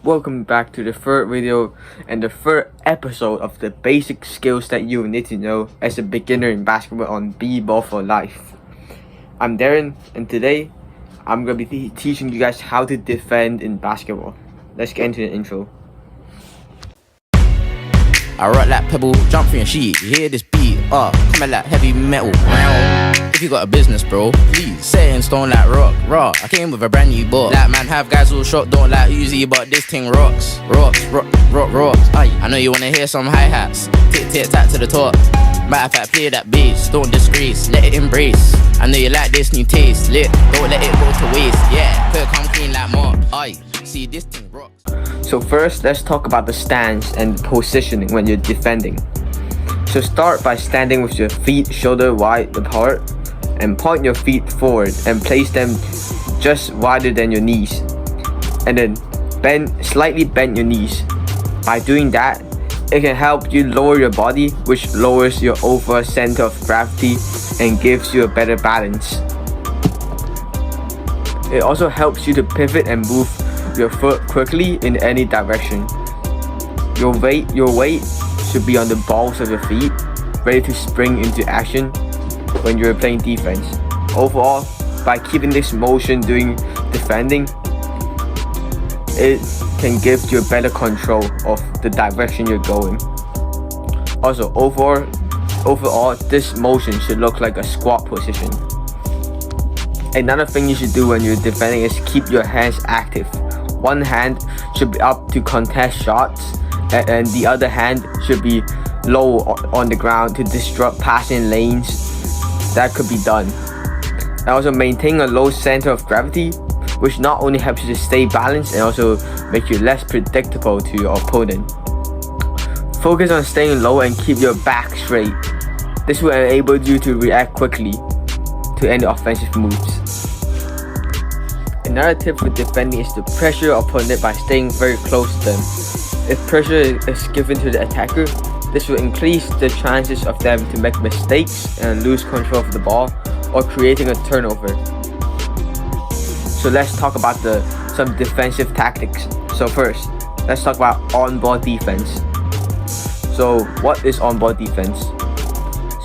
welcome back to the third video and the third episode of the basic skills that you need to know as a beginner in basketball on B-Ball for Life. I'm Darren, and today I'm going to be teaching you guys how to defend in basketball. Let's get into the intro. I rock like pebble, jump through your sheet. You hear this beat, coming like heavy metal. If you got a business, bro, please set it in stone like rock. I came with a brand new book. Like man, have guys all shot, don't like Uzi, but this thing rocks. Aye, I know you wanna hear some hi-hats. Tick tack to the top. Matter of fact, play that bass, don't disgrace, let it embrace. I know you like this new taste, lit, don't let it go to waste. Yeah, could come clean like Mark. Aye, see this thing rocks. So first, let's talk about the stance and positioning when you're defending. So start by standing with your feet shoulder wide apart and point your feet forward and place them just wider than your knees. And then slightly bend your knees. By doing that, it can help you lower your body, which lowers your overall center of gravity and gives you a better balance. It also helps you to pivot and move your foot quickly in any direction. Your weight should be on the balls of your feet, ready to spring into action when you're playing defense. Overall, by keeping this motion during defending, it can give you a better control of the direction you're going. Also, overall, this motion should look like a squat position. Another thing you should do when you're defending is keep your hands active. One hand should be up to contest shots, and the other hand should be low on the ground to disrupt passing lanes. That could be done. And also maintain a low center of gravity, which not only helps you to stay balanced and also make you less predictable to your opponent. Focus on staying low and keep your back straight. This will enable you to react quickly to any offensive moves. Another tip for defending is to pressure your opponent by staying very close to them. If pressure is given to the attacker, this will increase the chances of them to make mistakes and lose control of the ball or creating a turnover. So let's talk about some defensive tactics. So first, let's talk about on-ball defense. So what is on-ball defense?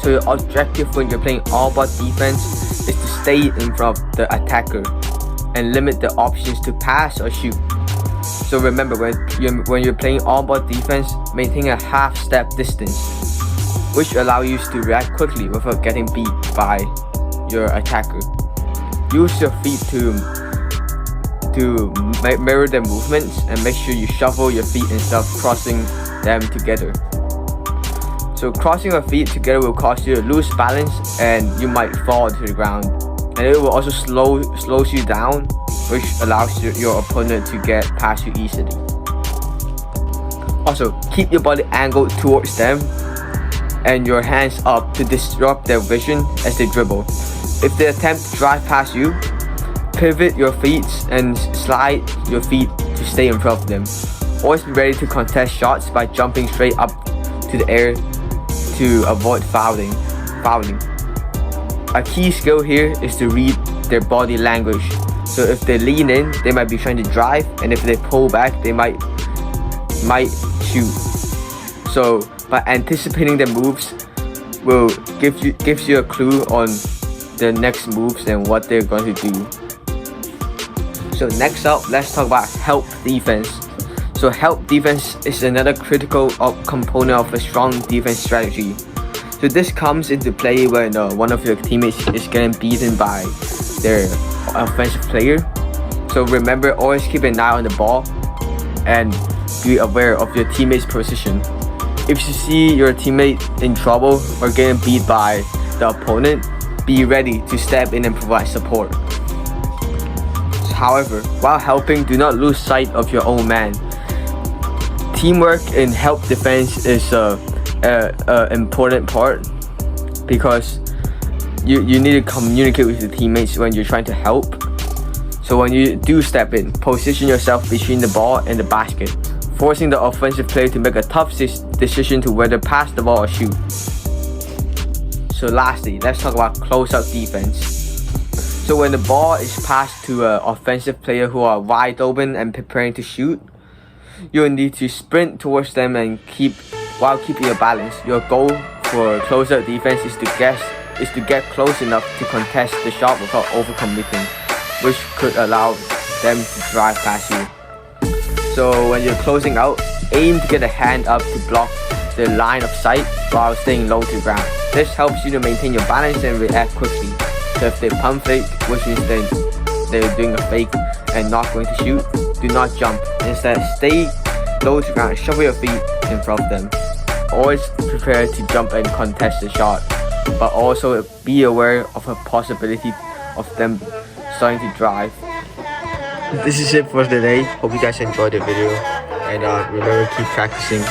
So your objective when you're playing on-ball defense is to stay in front of the attacker and limit the options to pass or shoot. So remember, when you're playing on-ball defense, maintain a half-step distance, which allows you to react quickly without getting beat by your attacker. Use your feet to mirror their movements and make sure you shuffle your feet instead of crossing them together. So crossing your feet together will cause you to lose balance and you might fall to the ground. And it will also slows you down, which allows your opponent to get past you easily. Also, keep your body angled towards them and your hands up to disrupt their vision as they dribble. If they attempt to drive past you, pivot your feet and slide your feet to stay in front of them. Always be ready to contest shots by jumping straight up to the air to avoid fouling. A key skill here is to read their body language. So if they lean in, they might be trying to drive, and if they pull back, they might shoot. So by anticipating their moves will gives you a clue on their next moves and what they're going to do. So next up, let's talk about help defense. So help defense is another critical component of a strong defense strategy. So this comes into play when one of your teammates is getting beaten by their offensive player. So remember, always keep an eye on the ball and be aware of your teammate's position. If you see your teammate in trouble or getting beat by the opponent, be ready to step in and provide support. However, while helping, do not lose sight of your own man. Teamwork in help defense is an important part because you need to communicate with your teammates when you're trying to help. So when you do step in, position yourself between the ball and the basket, forcing the offensive player to make a tough decision to whether pass the ball or shoot. So lastly, let's talk about close-out defense. So when the ball is passed to an offensive player who are wide open and preparing to shoot, you'll need to sprint towards them and while keeping your balance. Your goal for closeout defense is to get close enough to contest the shot without overcommitting, which could allow them to drive past you. So when you're closing out, aim to get a hand up to block the line of sight while staying low to the ground. This helps you to maintain your balance and react quickly. So if they pump fake, which means they're doing a fake and not going to shoot, do not jump. Instead, stay low to the ground, shuffle your feet in front of them. Always prepare to jump and contest the shot, but also be aware of a possibility of them starting to drive. This is it for today. Hope you guys enjoyed the video, and remember, keep practicing.